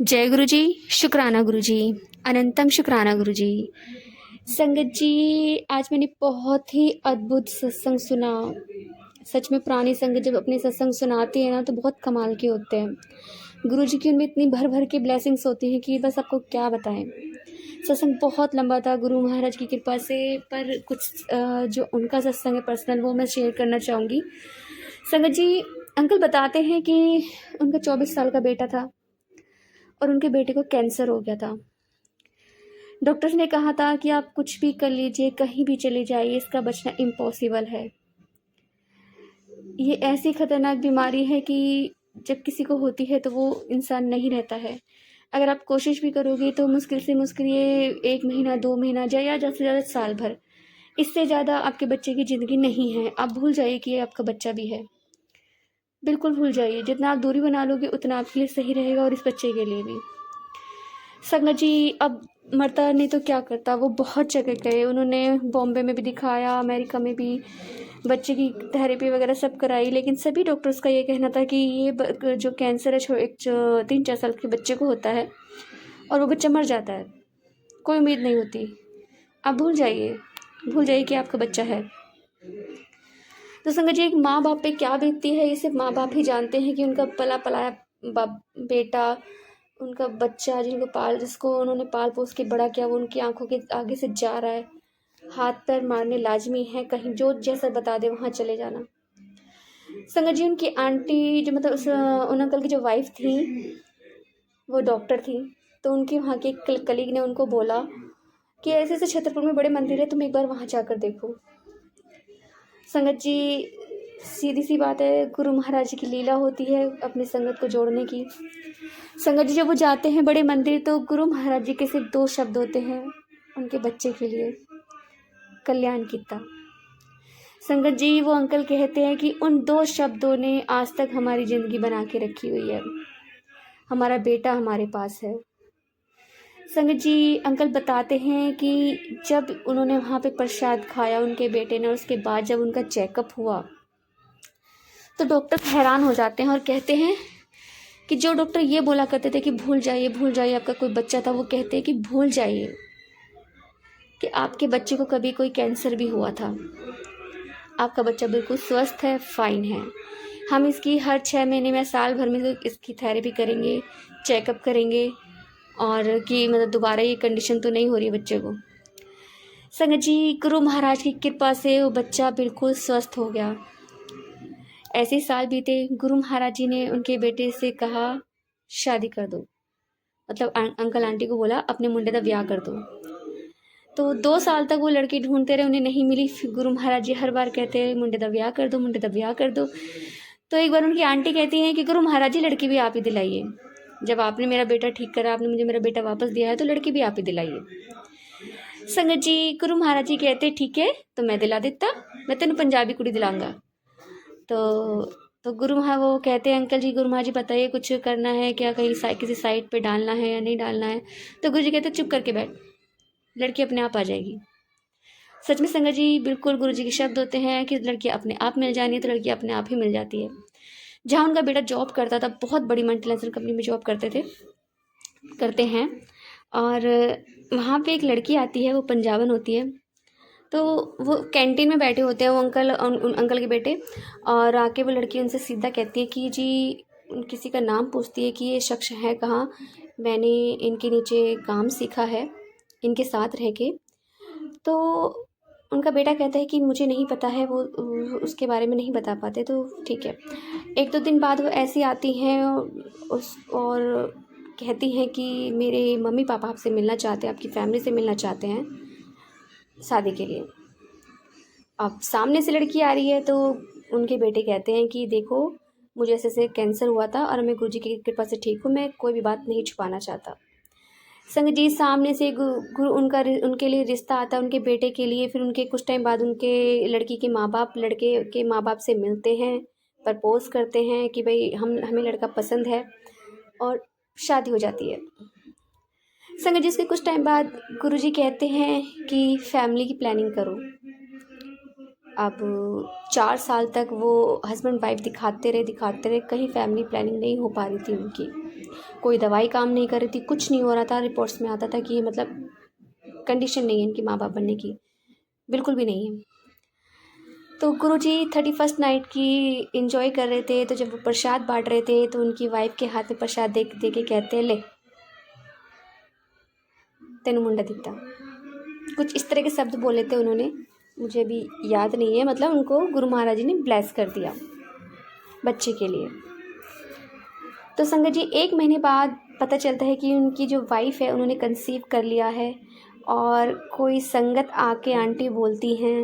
जय गुरु जी। शुक्राना गुरु जी। अनंतम शुक्राना गुरु जी। संगत जी, आज मैंने बहुत ही अद्भुत सत्संग सुना। सच में पुरानी संगत जब अपने सत्संग सुनाती है ना तो बहुत कमाल के होते हैं। गुरु जी की उनमें इतनी भर भर के ब्लेसिंग्स होती हैं कि बस आपको क्या बताएं। सत्संग बहुत लंबा था गुरु महाराज की कृपा से, पर कुछ जो उनका सत्संग है पर्सनल वो मैं शेयर करना चाहूँगी। संगत जी, अंकल बताते हैं कि उनका 24 साल का बेटा था और उनके बेटे को कैंसर हो गया था। डॉक्टर्स ने कहा था कि आप कुछ भी कर लीजिए, कहीं भी चले जाइए, इसका बचना इम्पॉसिबल है। ये ऐसी खतरनाक बीमारी है कि जब किसी को होती है तो वो इंसान नहीं रहता है। अगर आप कोशिश भी करोगे तो मुश्किल से मुश्किल ये 1 महीना 2 महीना या ज़्यादा से ज़्यादा साल भर, इससे ज़्यादा आपके बच्चे की ज़िंदगी नहीं है। आप भूल जाइए कि ये आपका बच्चा भी है। बिल्कुल भूल जाइए। जितना आप दूरी बना लोगे उतना आपके लिए सही रहेगा और इस बच्चे के लिए भी। संगत जी, अब मरता नहीं तो क्या करता। वो बहुत जगह गए, उन्होंने बॉम्बे में भी दिखाया, अमेरिका में भी बच्चे की थेरेपी वगैरह सब कराई, लेकिन सभी डॉक्टर्स का ये कहना था कि ये जो कैंसर है एक 3-4 साल के बच्चे को होता है और वो बच्चा मर जाता है, कोई उम्मीद नहीं होती। आप भूल जाइए कि आपका बच्चा है। तो संगत जी, एक माँ बाप पे क्या बीतती है ये सिर्फ माँ बाप ही जानते हैं कि उनका पला पलाया बेटा, उनका बच्चा जिसको उन्होंने पाल पोस के बड़ा किया, वो उनकी आंखों के आगे से जा रहा है। हाथ पैर मारने लाजमी है, कहीं जो जैसा बता दे वहाँ चले जाना। संगत जी, उनकी आंटी जो मतलब उन अंकल की जो वाइफ थी वो डॉक्टर थी, तो उनके वहाँ के कलीग ने उनको बोला कि ऐसे ऐसे छतरपुर में बड़े मंदिर है, तुम एक बार वहाँ जाकर देखो। संगत जी, सीधी सी बात है, गुरु महाराज जी की लीला होती है अपनी संगत को जोड़ने की। संगत जी, जब वो जाते हैं बड़े मंदिर तो गुरु महाराज जी के सिर्फ 2 शब्द होते हैं उनके बच्चे के लिए, कल्याण किता। संगत जी, वो अंकल कहते हैं कि उन 2 शब्दों ने आज तक हमारी ज़िंदगी बना के रखी हुई है। हमारा बेटा हमारे पास है। संगत जी, अंकल बताते हैं कि जब उन्होंने वहाँ पे प्रसाद खाया उनके बेटे ने, और उसके बाद जब उनका चेकअप हुआ तो डॉक्टर हैरान हो जाते हैं और कहते हैं कि जो डॉक्टर ये बोला करते थे कि भूल जाइए आपका कोई बच्चा था, वो कहते हैं कि भूल जाइए कि आपके बच्चे को कभी कोई कैंसर भी हुआ था। आपका बच्चा बिल्कुल स्वस्थ है, फाइन है। हम इसकी हर 6 महीने में साल भर में इसकी थेरेपी करेंगे, चेकअप करेंगे, और कि मतलब दोबारा ये कंडीशन तो नहीं हो रही है बच्चे को। संगत जी, गुरु महाराज की कृपा से वो बच्चा बिल्कुल स्वस्थ हो गया। ऐसे साल बीते, गुरु महाराज जी ने उनके बेटे से कहा शादी कर दो, मतलब अंकल आंटी को बोला अपने मुंडे का ब्याह कर दो। तो 2 साल तक वो लड़की ढूंढते रहे, उन्हें नहीं मिली। फिर गुरु महाराज जी हर बार कहते रहे मुंडे का ब्याह कर दो, मुंडे का ब्याह कर दो। तो एक बार उनकी आंटी कहती हैं कि गुरु महाराज जी, लड़की भी आप ही दिलाइए। जब आपने मेरा बेटा ठीक करा, आपने मुझे मेरा बेटा वापस दिया है, तो लड़की भी आप ही दिलाइए। संगत जी, गुरु महाराज जी कहते ठीक है, तो मैं दिला देता, मैं तेन पंजाबी कुड़ी दिलाऊंगा। तो गुरु महा वो कहते हैं अंकल जी, गुरु महाराज जी बताइए कुछ करना है क्या, कहीं किसी साइट पे डालना है या नहीं डालना है। तो गुरु जी कहते चुप करके बैठ, लड़की अपने आप आ जाएगी। सच में संगत जी, बिल्कुल गुरु जी के शब्द होते हैं कि लड़की अपने आप मिल जानी है तो लड़की अपने आप ही मिल जाती है। जहाँ उनका बेटा जॉब करता था, बहुत बड़ी मल्टीनेशनल कंपनी में जॉब करते हैं, और वहाँ पे एक लड़की आती है, वो पंजाबन होती है। तो वो कैंटीन में बैठे होते हैं वो अंकल, उन अंकल के बेटे, और आके वो लड़की उनसे सीधा कहती है कि जी, किसी का नाम पूछती है कि ये शख्स है कहाँ, मैंने इनके नीचे काम सीखा है इनके साथ रह के। तो उनका बेटा कहता है कि मुझे नहीं पता है, वो उसके बारे में नहीं बता पाते। तो ठीक है। 1-2 दिन बाद वो ऐसी आती हैं और कहती हैं कि मेरे मम्मी पापा आपसे मिलना चाहते हैं, आपकी फैमिली से मिलना चाहते हैं शादी के लिए। अब सामने से लड़की आ रही है तो उनके बेटे कहते हैं कि देखो, मुझे ऐसे ऐसे कैंसर हुआ था और मैं गुरुजी की कृपा से ठीक हूँ, मैं कोई भी बात नहीं छुपाना चाहता। संगत जी, सामने से उनके लिए रिश्ता आता है उनके बेटे के लिए। फिर उनके कुछ टाइम बाद उनके लड़की के माँ बाप लड़के के माँ बाप से मिलते हैं, प्रपोज करते हैं कि भाई हमें लड़का पसंद है, और शादी हो जाती है। संगत जी, इसके कुछ टाइम बाद गुरुजी कहते हैं कि फैमिली की प्लानिंग करो। अब 4 साल तक वो हस्बैंड वाइफ दिखाते रहे, कहीं फैमिली प्लानिंग नहीं हो पा रही थी उनकी। कोई दवाई काम नहीं कर रही थी, कुछ नहीं हो रहा था। रिपोर्ट्स में आता था कि मतलब कंडीशन नहीं है इनकी माँ बाप बनने की, बिल्कुल भी नहीं है। तो गुरुजी 31st नाइट की एंजॉय कर रहे थे। तो जब वो प्रसाद बांट रहे थे तो उनकी वाइफ के हाथ में प्रसाद दे दे के कहते हैं, ले तेनू मुंडा दिता। कुछ इस तरह के शब्द बोले थे उन्होंने, मुझे अभी याद नहीं है। मतलब उनको गुरु महाराज जी ने ब्लेस कर दिया बच्चे के लिए। तो संगत जी 1 महीने बाद पता चलता है कि उनकी जो वाइफ है उन्होंने कंसीव कर लिया है। और कोई संगत आके आंटी बोलती हैं,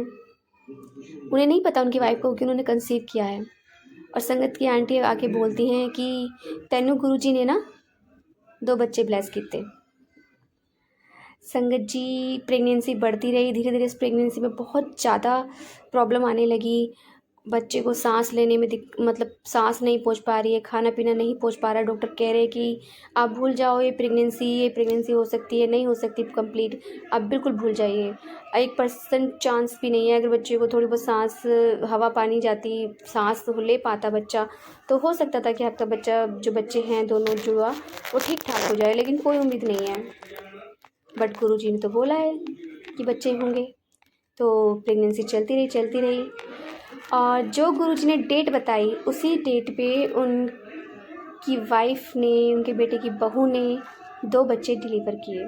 उन्हें नहीं पता उनकी वाइफ को कि उन्होंने कंसीव किया है। और संगत की आंटी आके बोलती हैं कि तैनू गुरुजी ने ना 2 बच्चे ब्लेस किए। संगत जी प्रेगनेंसी बढ़ती रही, धीरे धीरे इस प्रेगनेंसी में बहुत ज़्यादा प्रॉब्लम आने लगी। बच्चे को सांस लेने में मतलब सांस नहीं पहुंच पा रही है, खाना पीना नहीं पहुंच पा रहा है। डॉक्टर कह रहे हैं कि आप भूल जाओ ये प्रेगनेंसी हो सकती है, नहीं हो सकती कंप्लीट, आप बिल्कुल भूल जाइए। 1% चांस भी नहीं है। अगर बच्चे को थोड़ी बहुत सांस हवा पानी जाती, सांस तो ले पाता बच्चा, तो हो सकता था कि आपका बच्चा, जो बच्चे हैं दोनों जुड़वा, वो ठीक ठाक हो जाए, लेकिन कोई उम्मीद नहीं है। बट गुरुजी ने तो बोला है कि बच्चे होंगे। तो प्रेगनेंसी चलती रही। और जो गुरुजी ने डेट बताई उसी डेट पे उनकी वाइफ ने, उनके बेटे की बहू ने 2 बच्चे डिलीवर किए,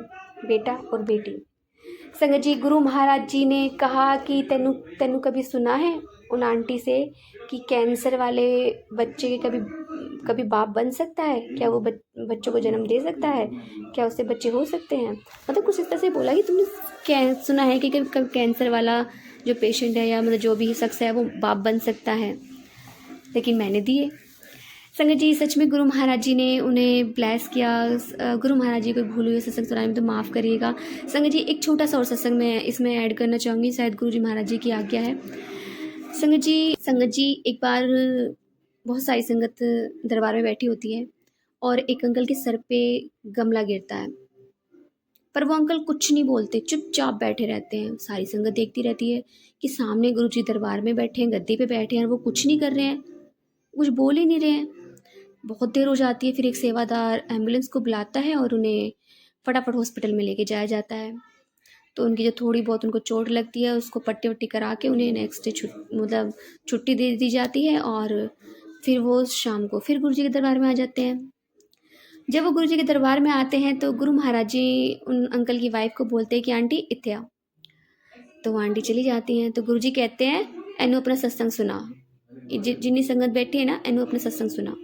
बेटा और बेटी। संगत जी गुरु महाराज जी ने कहा कि तेनू कभी सुना है उन आंटी से कि कैंसर वाले बच्चे के कभी बाप बन सकता है क्या? वो बच्चों को जन्म दे सकता है क्या? उससे बच्चे हो सकते हैं? मतलब कुछ इस तरह से बोला कि तुमने सुना है कि कभी कैंसर वाला जो पेशेंट है या मतलब जो भी शख्स है वो बाप बन सकता है? लेकिन मैंने दिए। संगत जी सच में गुरु महाराज जी ने उन्हें ब्लेस किया। गुरु महाराज जी को भूल हुई सत्संग सुनाने में तो माफ़ करिएगा। संगत जी एक छोटा सा और सत्संग मैं इसमें ऐड करना चाहूँगी, शायद गुरु जी महाराज जी की आज्ञा है। संगत जी एक बार बहुत सारी संगत दरबार में बैठी होती है और एक अंकल के सर पे गमला गिरता है, पर वो अंकल कुछ नहीं बोलते, चुपचाप बैठे रहते हैं। सारी संगत देखती रहती है कि सामने गुरुजी दरबार में बैठे हैं, गद्दी पे बैठे हैं, वो कुछ नहीं कर रहे हैं, कुछ बोल ही नहीं रहे हैं। बहुत देर हो जाती है। फिर एक सेवादार एम्बुलेंस को बुलाता है और उन्हें फटाफट हॉस्पिटल में लेके जाया जाता है। तो उनकी जो थोड़ी बहुत उनको चोट लगती है उसको पट्टी वट्टी करा के उन्हें नेक्स्ट डे मतलब छुट्टी दे दी जाती है। और फिर वो शाम को फिर गुरुजी के दरबार में आ जाते हैं। जब वो गुरुजी के दरबार में आते हैं तो गुरु महाराज जी उन अंकल की वाइफ को बोलते हैं कि आंटी इत्या। तो वो आंटी चली जाती हैं। तो गुरुजी कहते हैं एनू अपना सत्संग सुना। जितनी संगत बैठी है ना, एनू अपना सत्संग सुना।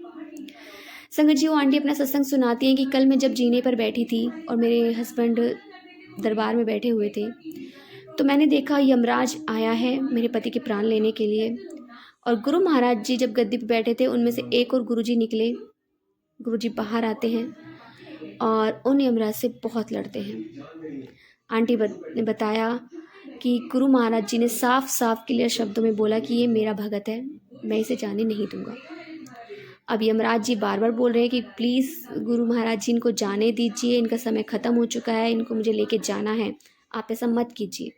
संगत जी वो आंटी अपना सत्संग सुनाती हैं कि कल मैं जब जीने पर बैठी थी और मेरे हस्बैंड दरबार में बैठे हुए थे तो मैंने देखा यमराज आया है मेरे पति के प्राण लेने के लिए। और गुरु महाराज जी जब गद्दी पर बैठे थे उनमें से एक और गुरुजी निकले। गुरुजी बाहर आते हैं और उन यमराज से बहुत लड़ते हैं। आंटी ने बताया कि गुरु महाराज जी ने साफ साफ क्लियर शब्दों में बोला कि ये मेरा भगत है, मैं इसे जाने नहीं दूंगा। अब यमराज जी बार बार बोल रहे हैं कि प्लीज़ गुरु महाराज जी इनको जाने दीजिए, इनका समय ख़त्म हो चुका है, इनको मुझे लेके जाना है, आप ऐसा मत कीजिए।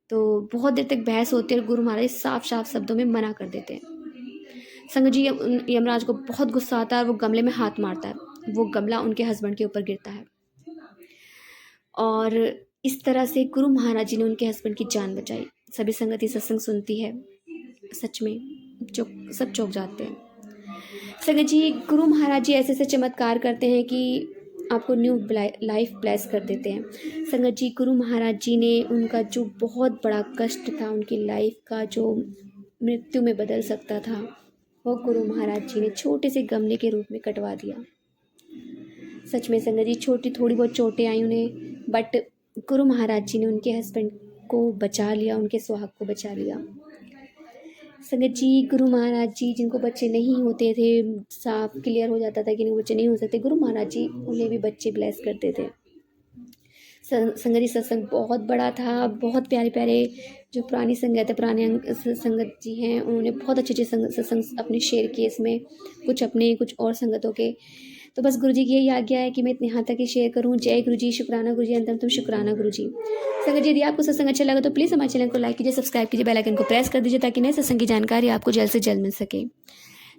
तो बहुत देर तक बहस होती है और गुरु महाराज साफ साफ शब्दों में मना कर देते हैं। संगत जी यमराज को बहुत गुस्सा आता है और वो गमले में हाथ मारता है। वो गमला उनके हस्बैंड के ऊपर गिरता है और इस तरह से गुरु महाराज जी ने उनके हस्बैंड की जान बचाई। सभी संगति सत्संग सुनती है, सच में सब चौंक जाते हैं। संगत जी गुरु महाराज जी ऐसे ऐसे चमत्कार करते हैं कि आपको न्यू लाइफ ब्लेस कर देते हैं। संगत जी गुरु महाराज जी ने उनका जो बहुत बड़ा कष्ट था, उनकी लाइफ का जो मृत्यु में बदल सकता था, वो गुरु महाराज जी ने छोटे से गमले के रूप में कटवा दिया। सच में संगत जी थोड़ी बहुत चोटें आई उन्हें, बट गुरु महाराज जी ने उनके हस्बैंड को बचा लिया, उनके सुहाग को बचा लिया। संगत जी गुरु महाराज जी जिनको बच्चे नहीं होते थे, साफ क्लियर हो जाता था कि इनको बच्चे नहीं हो सकते, गुरु महाराज जी उन्हें भी बच्चे ब्लेस करते थे। संगत जी सत्संग बहुत बड़ा था, बहुत प्यारे प्यारे जो पुरानी संगत है, पुराने संगत जी हैं, उन्होंने बहुत अच्छे अच्छे सत्संग अपने शेयर किए इसमें, कुछ अपने कुछ और संगतों के। तो बस गुरु जी की यही आज्ञा है कि मैं इतने यहाँ तक ही शेयर करूँ। जय गुरु जी, शुक्राना गुरु जी, अंतम शुक्राना गुरु जी। संगत जी यदि आपको सत्संग अच्छा लगा तो प्लीज़ हमारे चैनल को लाइक कीजिए, सब्सक्राइब कीजिए, बेल आइकन को प्रेस कर दीजिए ताकि नए सत्संग की जानकारी आपको जल्द से जल्द मिल सके।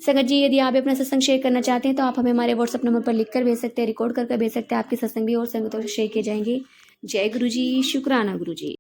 संगत जी, यदि आप भी अपना सत्संग शेयर करना चाहते हैं तो आप हमें हमारे व्हाट्सएप नंबर पर लिख कर भेज सकते हैं, रिकॉर्ड कर भेज सकते हैं। आपके सत्संग भी और संगतों से शेयर किए जाएंगे। जय गुरु जी, शुक्राना गुरु जी।